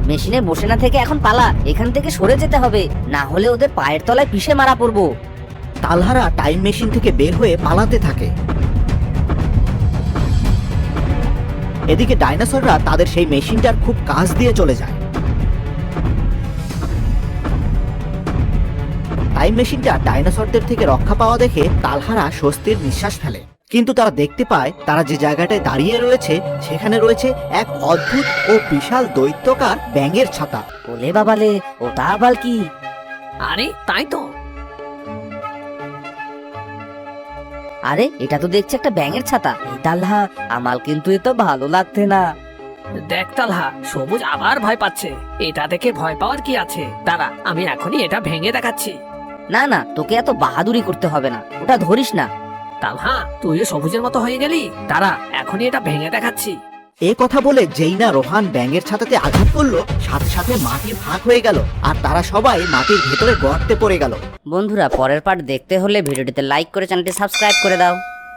মেশিনে বসে না থেকে এখন পালা, এখান থেকে সরে যেতে হবে, না হলে ওদের পায়ের তলায় পিষে মারা পড়বো। তালহারা টাইম মেশিন থেকে বের হয়ে পালাতে থাকে। এদিকে ডাইনোসররা তাদের সেই মেশিনটার খুব কাছ দিয়ে চলে যায়। টাইম মেশিনটা ডাইনোসরদের থেকে রক্ষা পাওয়া দেখে তালহারা স্বস্তির নিঃশ্বাস ফেলে। কিন্তু তারা দেখতে পায় তারা যে জায়গাটায় দাঁড়িয়ে রয়েছে সেখানে রয়েছে এক অদ্ভুত ও বিশাল দৈত্যকার ব্যাঙের ছাতা। ওলে বাবালে, ওটা আবার কি? আরে তাই তো, আরে এটা তো দেখছি একটা ব্যাঙের ছাতা। এই তালহা, আমার কিন্তু এ তো ভালো লাগছে না। দেখ তালহা, সবুজ আবার ভয় পাচ্ছে। এটা দেখে ভয় পাওয়ার কি আছে? দাঁড়া, আমি এখনই এটা ভেঙে দেখাচ্ছি। না না, তোকে এত বাহাদুরি করতে হবে না, ওটা ধরিস না। তালহা, তুইও সবুজের মতো হয়ে গেলি। দাঁড়া, এখনই এটা ভেঙে দেখাচ্ছি। এ কথা বলে যেই না রোহান ব্যাঙের ছাতাতে আঘাত করলো, সাথে সাথে মাটি ভাগ হয়ে গেল আর তারা সবাই মাটির ভেতরে গর্তে পড়ে গেল। বন্ধুরা, পরের পার্ট দেখতে হলে ভিডিওটিতে লাইক করে চ্যানেলটি সাবস্ক্রাইব করে দাও।